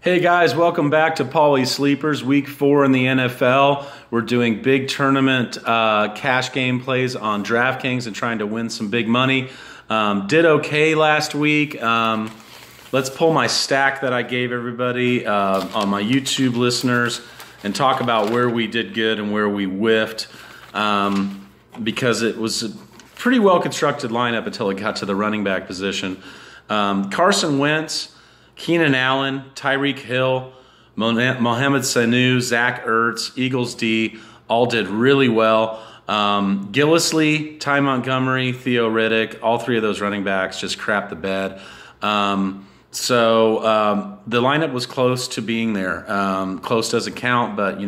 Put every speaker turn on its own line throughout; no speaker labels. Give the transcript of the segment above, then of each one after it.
Hey guys, welcome back to Paulies Sleepers, week 4 in the NFL. We're doing big tournament cash game plays on DraftKings and trying to win some big money. Did okay last week. Let's pull my stack that I gave everybody on my YouTube listeners and talk about where we did good and where we whiffed, because it was a pretty well constructed lineup until it got to the running back position. Carson Wentz, Keenan Allen, Tyreek Hill, Mohamed Sanu, Zach Ertz, Eagles D, all did really well. Gillislee, Ty Montgomery, Theo Riddick, all three of those running backs just crapped the bed. So the lineup was close to being there. Close doesn't count, but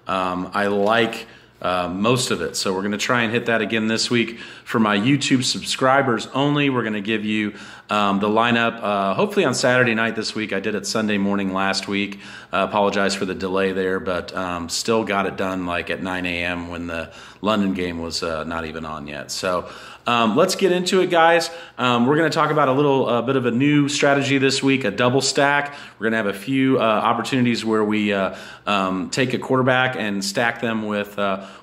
I like most of it. So we're going to try and hit that again this week. For my YouTube subscribers only, we're going to give you the lineup hopefully on Saturday night this week. I did it Sunday morning last week. Apologize for the delay there, but still got it done like at 9 a.m. when the London game was not even on yet. So let's get into it, guys. We're going to talk about a little bit of a new strategy this week, a double stack. We're going to have a few opportunities where we take a quarterback and stack them with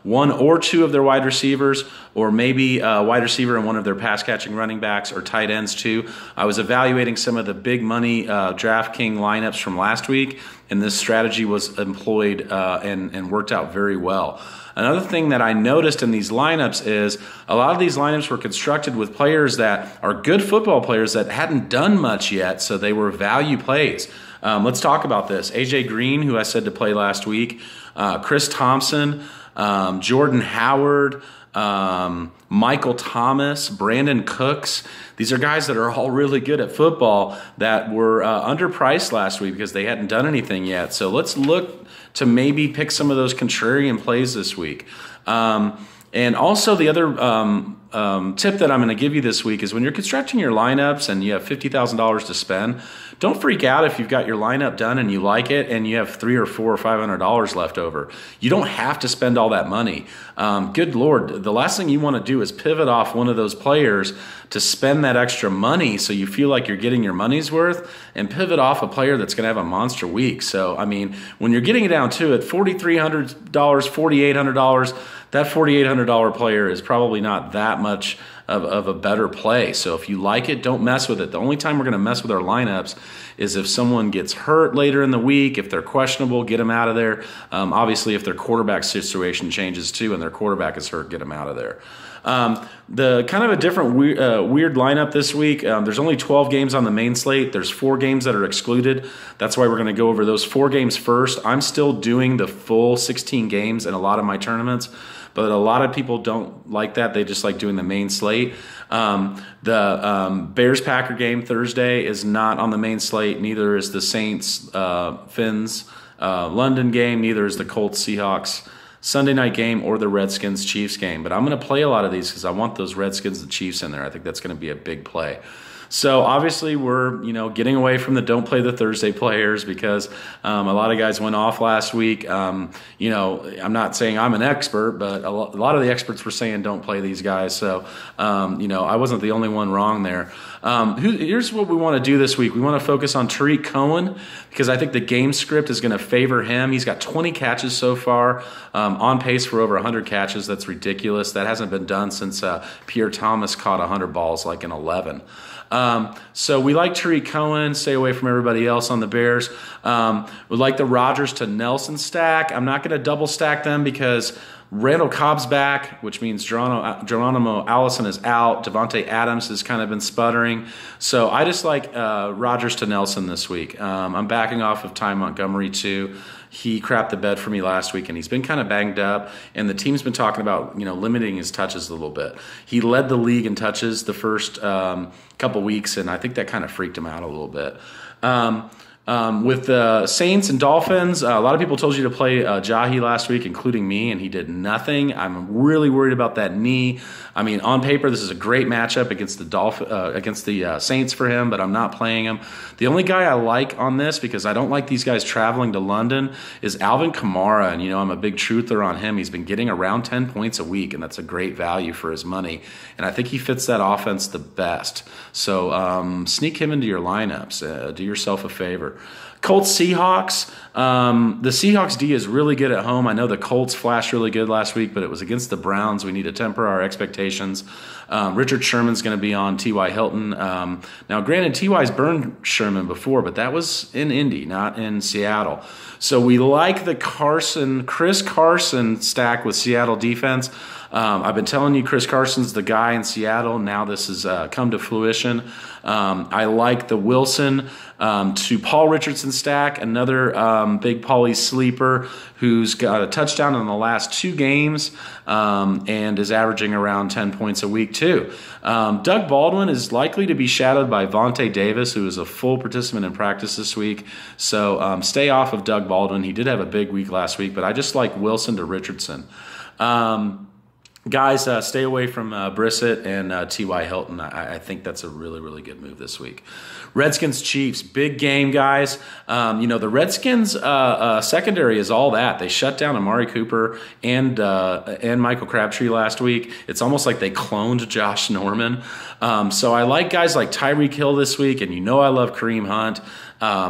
one or two of their wide receivers, or maybe a wide receiver and one of their pass-catching running backs or tight ends too. I was evaluating some of the big money DraftKings lineups from last week, and this strategy was employed and worked out very well. Another thing that I noticed in these lineups is a lot of these lineups were constructed with players that are good football players that hadn't done much yet, so they were value plays. Let's talk about this. AJ Green, who I said to play last week, Chris Thompson, Jordan Howard, Michael Thomas, Brandon Cooks. These are guys that are all really good at football that were underpriced last week because they hadn't done anything yet. So let's look to maybe pick some of those contrarian plays this week. And also the other tip that I'm going to give you this week is when you're constructing your lineups and you have $50,000 to spend, don't freak out if you've got your lineup done and you like it and you have $300 or $400 or $500 left over. You don't have to spend all that money. Good Lord, the last thing you want to do is pivot off one of those players to spend that extra money so you feel like you're getting your money's worth, and pivot off a player that's going to have a monster week. So, I mean, when you're getting it down to it, $4,300, $4,800, that $4,800 player is probably not that much of a better play. So if you like it, don't mess with it. The only time we're going to mess with our lineups is if someone gets hurt later in the week. If they're questionable, get them out of there. Obviously, if their quarterback situation changes too and their quarterback is hurt, get them out of there. The kind of a different weird lineup this week. There's only 12 games on the main slate. There's 4 games that are excluded. That's why we're going to go over those 4 games first. I'm still doing the full 16 games in a lot of my tournaments, but a lot of people don't like that. They just like doing the main slate. The Bears-Packer game Thursday is not on the main slate. Neither is the Saints-Finns London game. Neither is the Colts-Seahawks Sunday night game or the Redskins-Chiefs game. But I'm going to play a lot of these because I want those Redskins and Chiefs in there. I think that's going to be a big play. So obviously we're getting away from the don't play the Thursday players because a lot of guys went off last week. I'm not saying I'm an expert, but a lot of the experts were saying don't play these guys. So I wasn't the only one wrong there. Here's what we want to do this week. We want to focus on Tariq Cohen because I think the game script is going to favor him. He's got 20 catches so far, on pace for over 100 catches. That's ridiculous. That hasn't been done since Pierre Thomas caught 100 balls like in 11. So we like Tariq Cohen, stay away from everybody else on the Bears. We like the Rodgers to Nelson stack. I'm not going to double stack them because Randall Cobb's back, which means Geronimo Allison is out. Devontae Adams has kind of been sputtering. So I just like Rodgers to Nelson this week. I'm backing off of Ty Montgomery too. He crapped the bed for me last week, and he's been kind of banged up, and the team's been talking about limiting his touches a little bit. He led the league in touches the first couple weeks, and I think that kind of freaked him out a little bit. With the Saints and Dolphins, a lot of people told you to play Jahi last week, including me, and he did nothing. I'm really worried about that knee. I mean, on paper, this is a great matchup against the Saints for him, but I'm not playing him. The only guy I like on this, because I don't like these guys traveling to London, is Alvin Kamara, and I'm a big truther on him. He's been getting around 10 points a week, and that's a great value for his money, and I think he fits that offense the best. So sneak him into your lineups. Do yourself a favor. receiver. Colts Seahawks. The Seahawks D is really good at home. I know the Colts flashed really good last week, but it was against the Browns. We need to temper our expectations. Richard Sherman's going to be on T.Y. Hilton. Now, granted, T.Y.'s burned Sherman before, but that was in Indy, not in Seattle. So we like the Chris Carson stack with Seattle defense. I've been telling you Chris Carson's the guy in Seattle. Now this has come to fruition. I like the Wilson to Paul Richardson stack, another big Paulies sleeper who's got a touchdown in the last 2 games and is averaging around 10 points a week too. Doug Baldwin is likely to be shadowed by Vontae Davis, who is a full participant in practice this week. So stay off of Doug Baldwin. He did have a big week last week, but I just like Wilson to Richardson. Guys, stay away from Brissett and T.Y. Hilton. I think that's a really, really good move this week. Redskins Chiefs, big game, guys. The Redskins secondary is all that. They shut down Amari Cooper and Michael Crabtree last week. It's almost like they cloned Josh Norman. So I like guys like Tyreek Hill this week, and I love Kareem Hunt.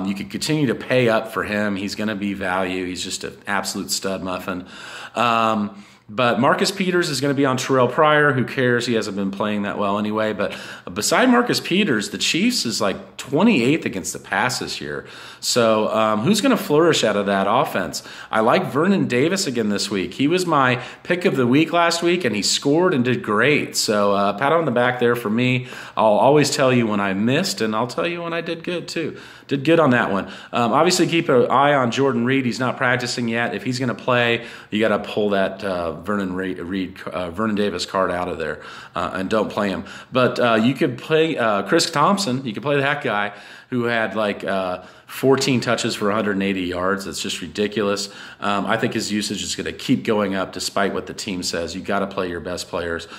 You could continue to pay up for him. He's going to be value. He's just an absolute stud muffin. But Marcus Peters is going to be on Terrell Pryor. Who cares? He hasn't been playing that well anyway. But beside Marcus Peters, the Chiefs is like 28th against the pass this year. So who's going to flourish out of that offense? I like Vernon Davis again this week. He was my pick of the week last week, and he scored and did great. So pat on the back there for me. I'll always tell you when I missed, and I'll tell you when I did good too. Did good on that one. Obviously, keep an eye on Jordan Reed. He's not practicing yet. If he's going to play, you got to pull that Vernon Davis card out of there and don't play him. But you could play Chris Thompson. You could play that guy who had like 14 touches for 180 yards. That's just ridiculous. I think his usage is going to keep going up despite what the team says. You got to play your best players.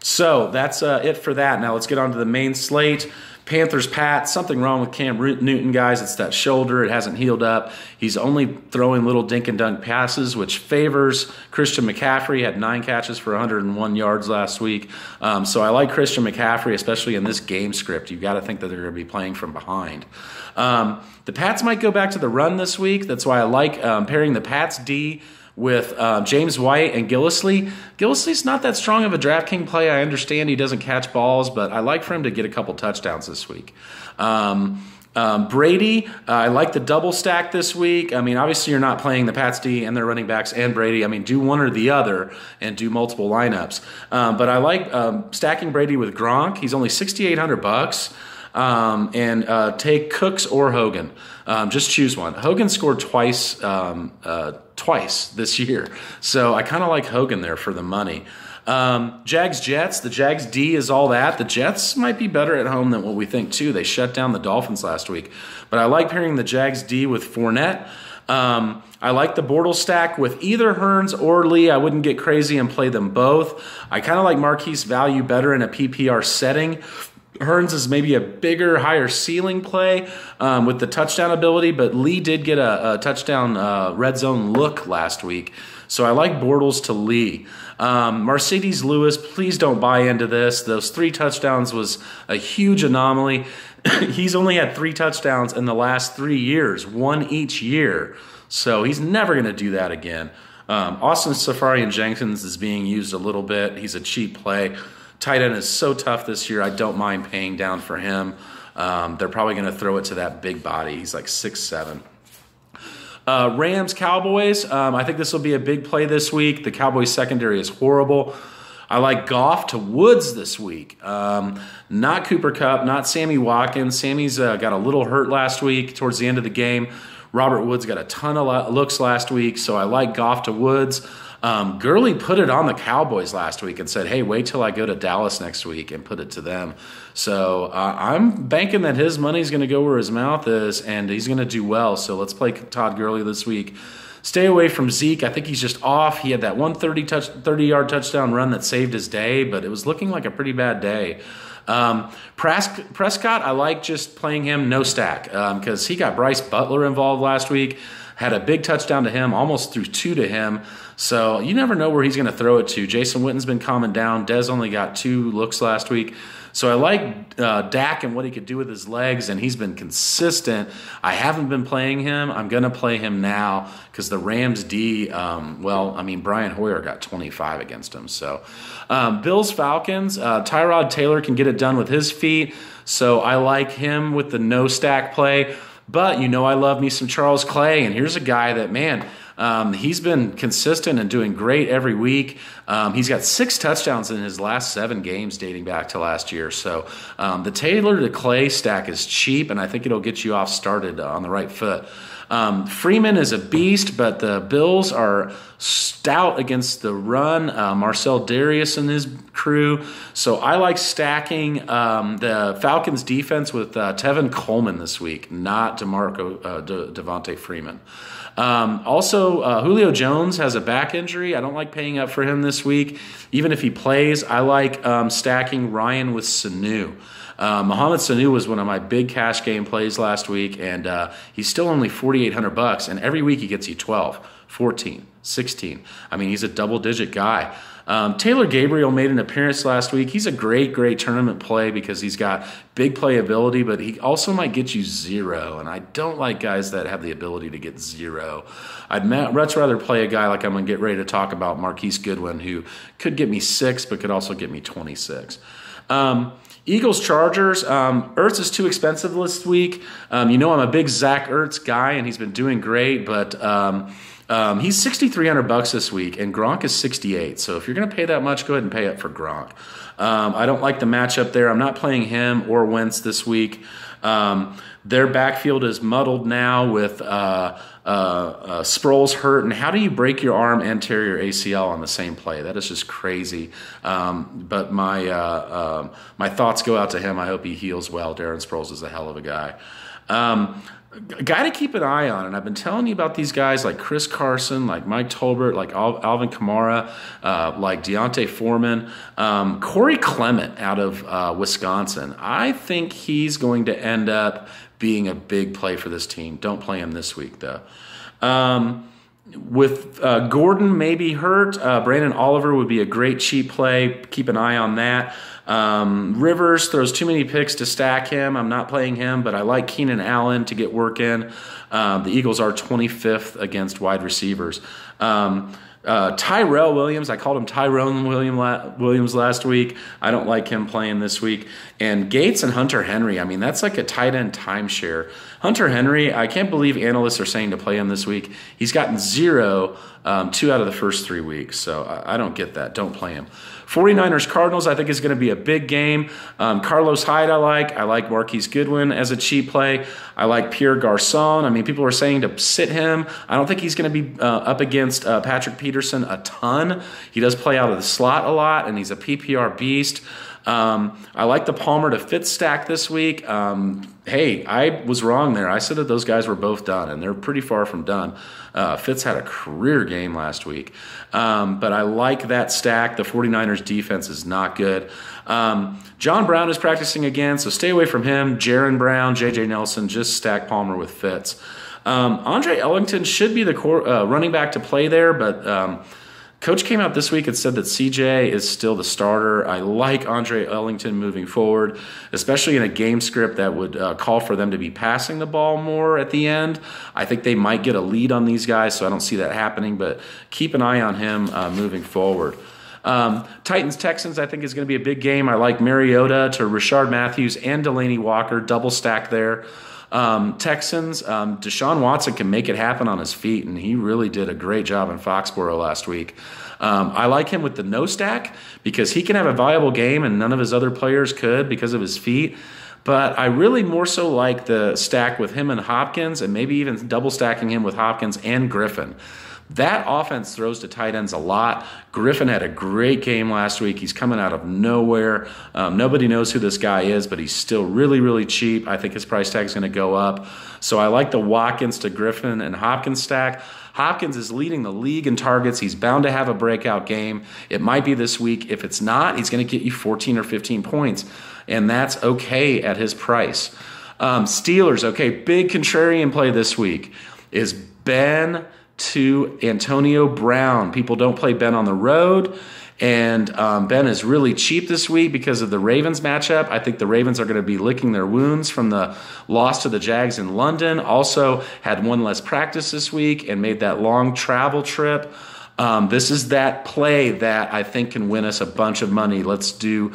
So that's it for that. Now let's get on to the main slate. Panthers Pat, something wrong with Cam Newton, guys. It's that shoulder. It hasn't healed up. He's only throwing little dink and dunk passes, which favors Christian McCaffrey. Had 9 catches for 101 yards last week. So I like Christian McCaffrey, especially in this game script. You've got to think that they're going to be playing from behind. The Pats might go back to the run this week. That's why I like pairing the Pats D with James White and Gillislee. Gillislee's not that strong of a DraftKings play. I understand he doesn't catch balls, but I like for him to get a couple touchdowns this week. Brady, I like the double stack this week. I mean, obviously you're not playing the Pats D and their running backs and Brady. I mean, do one or the other and do multiple lineups. But I like stacking Brady with Gronk. He's only $6,800. And take Cooks or Hogan. Just choose one. Hogan scored twice this year, so I kind of like Hogan there for the money. Jags Jets. The Jags D is all that. The Jets might be better at home than what we think too. They shut down the Dolphins last week, but I like pairing the Jags D with Fournette. I like the Bortles stack with either Hearns or Lee. I wouldn't get crazy and play them both. I kind of like Marquise value better in a PPR setting. Hearns is maybe a bigger, higher ceiling play with the touchdown ability, but Lee did get a touchdown red zone look last week. So I like Bortles to Lee. Mercedes Lewis, please don't buy into this. Those 3 touchdowns was a huge anomaly. He's only had 3 touchdowns in the last 3 years, 1 each year. So he's never going to do that again. Austin Seferian-Jenkins is being used a little bit. He's a cheap play. Tight end is so tough this year. I don't mind paying down for him. They're probably going to throw it to that big body. He's like 6'7". Rams Cowboys. I think this will be a big play this week. The Cowboys secondary is horrible. I like Goff to Woods this week. Not Cooper Kupp, not Sammy Watkins. Sammy's got a little hurt last week towards the end of the game. Robert Woods got a ton of looks last week, so I like Goff to Woods. Gurley put it on the Cowboys last week and said, hey, wait till I go to Dallas next week and put it to them. So I'm banking that his money's going to go where his mouth is, and he's going to do well. So let's play Todd Gurley this week. Stay away from Zeke. I think he's just off. He had that 30-yard touchdown run that saved his day, but it was looking like a pretty bad day. Prescott, I like just playing him no stack because he got Bryce Butler involved last week. Had a big touchdown to him, almost threw 2 to him. So you never know where he's going to throw it to. Jason Witten's been calming down. Dez only got 2 looks last week. So I like Dak and what he could do with his legs, and he's been consistent. I haven't been playing him. I'm going to play him now because the Rams D, Brian Hoyer got 25 against him. So Bills, Falcons, Tyrod Taylor can get it done with his feet. So I like him with the no stack play. But I love me some Charles Clay, and here's a guy that, man, he's been consistent and doing great every week. He's got 6 touchdowns in his last 7 games dating back to last year. So the Taylor to Clay stack is cheap, and I think it'll get you off started on the right foot. Freeman is a beast, but the Bills are stout against the run. Marcel Darius and his crew. So I like stacking the Falcons defense with Tevin Coleman this week, not Devontae Freeman. Also, Julio Jones has a back injury. I don't like paying up for him this week. Even if he plays, I like stacking Ryan with Sanu. Mohamed Sanu was one of my big cash game plays last week, and he's still only $4,800, and every week he gets you 12, 14, 16. I mean, he's a double-digit guy. Taylor Gabriel made an appearance last week. He's a great tournament play because he's got big playability, but he also might get you 0, and I don't like guys that have the ability to get 0. I'd much rather play a guy like I'm going to get ready to talk about, Marquise Goodwin, who could get me 6 but could also get me 26. Eagles, Chargers. Ertz is too expensive this week. I'm a big Zach Ertz guy, and he's been doing great, but he's $6,300 this week, and Gronk is 68. So if you're going to pay that much, go ahead and pay up for Gronk. I don't like the matchup there. I'm not playing him or Wentz this week. Their backfield is muddled now with Sproles hurt, and how do you break your arm anterior ACL on the same play? That is just crazy. But my thoughts go out to him. I hope he heals well. Darren Sproles is a hell of a guy. A guy to keep an eye on, and I've been telling you about these guys like Chris Carson, like Mike Tolbert, like Alvin Kamara, like Deontay Foreman, Corey Clement out of Wisconsin. I think he's going to end up being a big play for this team. Don't play him this week, though. With Gordon maybe hurt, Brandon Oliver would be a great cheap play. Keep an eye on that. Rivers throws too many picks to stack him. I'm not playing him, but I like Keenan Allen to get work in. The Eagles are 25th against wide receivers. Tyrell Williams, I called him Tyrone Williams last week. I don't like him playing this week. And Gates and Hunter Henry, I mean, that's like a tight end timeshare. Hunter Henry, I can't believe analysts are saying to play him this week. He's gotten 0 2 out of the first 3 weeks, so I don't get that. Don't play him. 49ers Cardinals, I think, is going to be a big game. Carlos Hyde, I like Marquise Goodwin as a cheap play. I like Pierre Garçon. I mean, people are saying to sit him. I don't think he's going to be up against Patrick Peterson a ton. He does play out of the slot a lot, and he's a PPR beast. I like the Palmer to Fitz stack this week. Hey, I was wrong there. I said that those guys were both done, and they're pretty far from done. Fitz had a career game last week. But I like that stack. The 49ers defense is not good. John Brown is practicing again, so stay away from him. Jaron Brown, J.J. Nelson, just stack Palmer with Fitz. Andre Ellington should be the running back to play there, but Coach came out this week and said that CJ is still the starter. I like Andre Ellington moving forward, especially in a game script that would call for them to be passing the ball more at the end. I think they might get a lead on these guys, so I don't see that happening, but keep an eye on him moving forward. Titans-Texans, I think, is going to be a big game. I like Mariota to Rashard Matthews and Delaney Walker, double stack there. Texans, Deshaun Watson can make it happen on his feet, and he really did a great job in Foxborough last week. I like him with the no stack because he can have a viable game and none of his other players could because of his feet. But I really more so like the stack with him and Hopkins, and maybe even double stacking him with Hopkins and Griffin. That offense throws to tight ends a lot. Griffin had a great game last week. He's coming out of nowhere. Nobody knows who this guy is, but he's still really, really cheap. I think his price tag is going to go up. So I like the Watkins to Griffin and Hopkins stack. Hopkins is leading the league in targets. He's bound to have a breakout game. It might be this week. If it's not, he's going to get you 14 or 15 points, and that's okay at his price. Steelers, okay, big contrarian play this week is Ben to Antonio Brown. People don't play Ben on the road, And Ben is really cheap this week because of the Ravens matchup. I think the Ravens are going to be licking their wounds from the loss to the Jags in London. Also had one less practice this week and made that long travel trip. This is that play that I think can win us a bunch of money. Let's do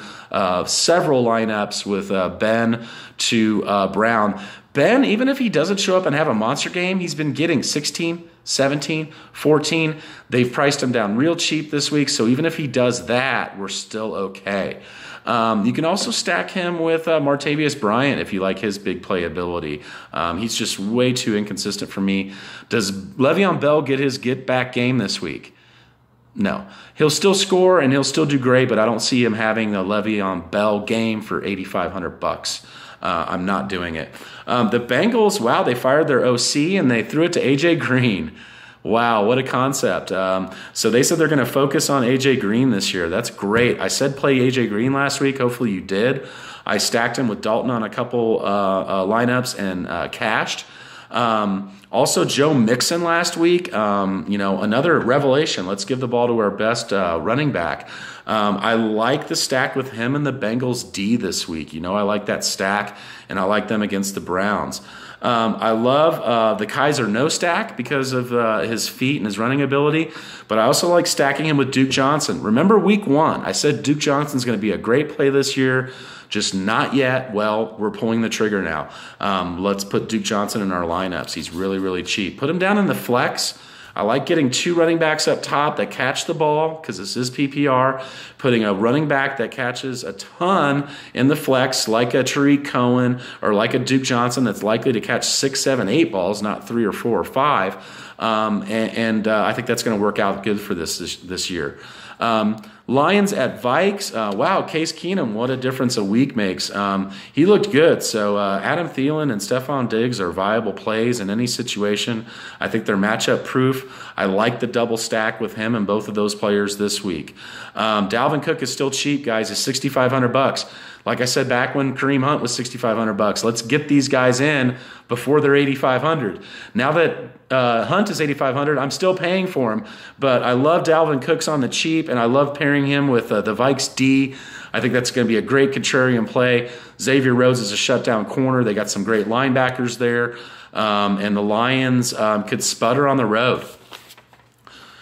several lineups with Ben to Brown. Ben, even if he doesn't show up and have a monster game, he's been getting 16, 17, 14. They've priced him down real cheap this week, so even if he does that, we're still okay. You can also stack him with Martavius Bryant if you like his big playability. He's just way too inconsistent for me. Does Le'Veon Bell get his get-back game this week? No. He'll still score and he'll still do great, but I don't see him having a Le'Veon Bell game for $8,500. I'm not doing it. The Bengals, wow, they fired their OC and they threw it to A.J. Green. Wow, what a concept. So they said they're going to focus on A.J. Green this year. That's great. I said play A.J. Green last week. Hopefully you did. I stacked him with Dalton on a couple lineups and cashed. Also, Joe Mixon last week, another revelation. Let's give the ball to our best running back. I like the stack with him and the Bengals D this week. I like that stack, and I like them against the Browns. I love the Kaiser no stack because of his feet and his running ability, but I also like stacking him with Duke Johnson. Remember week 1, I said Duke Johnson's going to be a great play this year, just not yet. Well, we're pulling the trigger now. Let's put Duke Johnson in our lineups. He's really, really cheap. Put him down in the flex. I like getting 2 running backs up top that catch the ball because this is PPR, putting a running back that catches a ton in the flex like a Tariq Cohen or like a Duke Johnson that's likely to catch 6, 7, 8 balls, not 3 or 4 or 5. I think that's going to work out good for this year. Lions at Vikes. Wow, Case Keenum, what a difference a week makes. He looked good. So Adam Thielen and Stephon Diggs are viable plays in any situation. I think they're matchup proof. I like the double stack with him and both of those players this week. Dalvin Cook is still cheap, guys. It's $6,500. Like I said back when Kareem Hunt was $6,500. Let's get these guys in before they're $8,500. Now that Hunt is $8,500, I'm still paying for him, but I love Dalvin Cook's on the cheap, and I love pairing him with the Vikes D. I think that's going to be a great contrarian play. Xavier Rhodes is a shutdown corner. They got some great linebackers there, and the Lions could sputter on the road.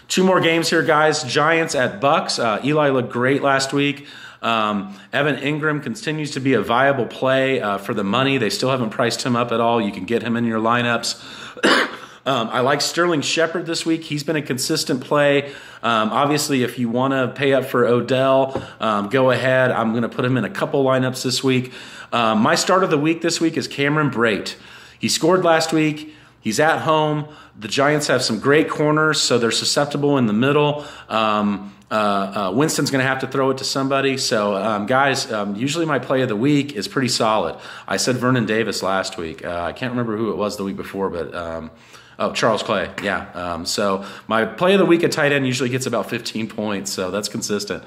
2 more games here, guys. Giants at Bucks. Eli looked great last week. Evan Ingram continues to be a viable play for the money. They still haven't priced him up at all. You can get him in your lineups. I like Sterling Shepard this week. He's been a consistent play. Obviously, if you want to pay up for Odell, go ahead. I'm going to put him in a couple lineups this week. My start of the week this week is Cameron Brate. He scored last week. He's at home. The Giants have some great corners, so they're susceptible in the middle. Winston's going to have to throw it to somebody. So, guys, usually my play of the week is pretty solid. I said Vernon Davis last week. I can't remember who it was the week before, but Charles Clay. Yeah. So my play of the week at tight end usually gets about 15 points, so that's consistent.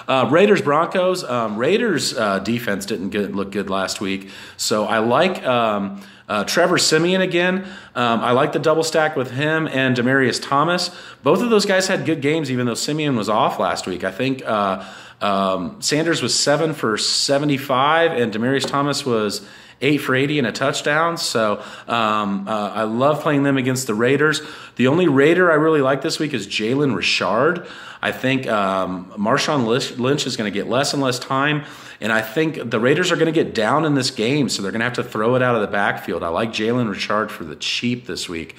Raiders Broncos. Raiders defense didn't look good last week, so I like Trevor Siemian again. I like the double stack with him and Demaryius Thomas. Both of those guys had good games, even though Siemian was off last week. I think Sanders was 7 for 75, and Demaryius Thomas was 8 for 80 and a touchdown. So I love playing them against the Raiders. The only Raider I really like this week is Jalen Richard. I think Marshawn Lynch is going to get less and less time, and I think the Raiders are going to get down in this game, so they're going to have to throw it out of the backfield. I like Jalen Richard for the cheap this week.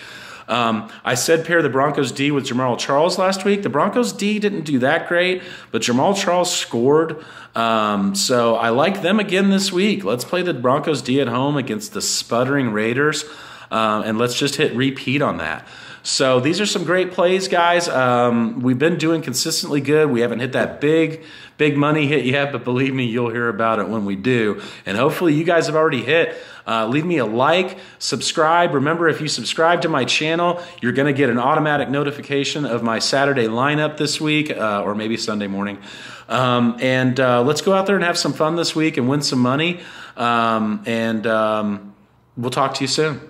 I said pair the Broncos D with Jamal Charles last week. The Broncos D didn't do that great, but Jamal Charles scored. So I like them again this week. Let's play the Broncos D at home against the sputtering Raiders, and let's just hit repeat on that. So these are some great plays, guys. We've been doing consistently good. We haven't hit that big money hit yet, but believe me, you'll hear about it when we do. And hopefully you guys have already hit. Leave me a like, subscribe. Remember, if you subscribe to my channel, you're going to get an automatic notification of my Saturday lineup this week, or maybe Sunday morning. Let's go out there and have some fun this week and win some money. We'll talk to you soon.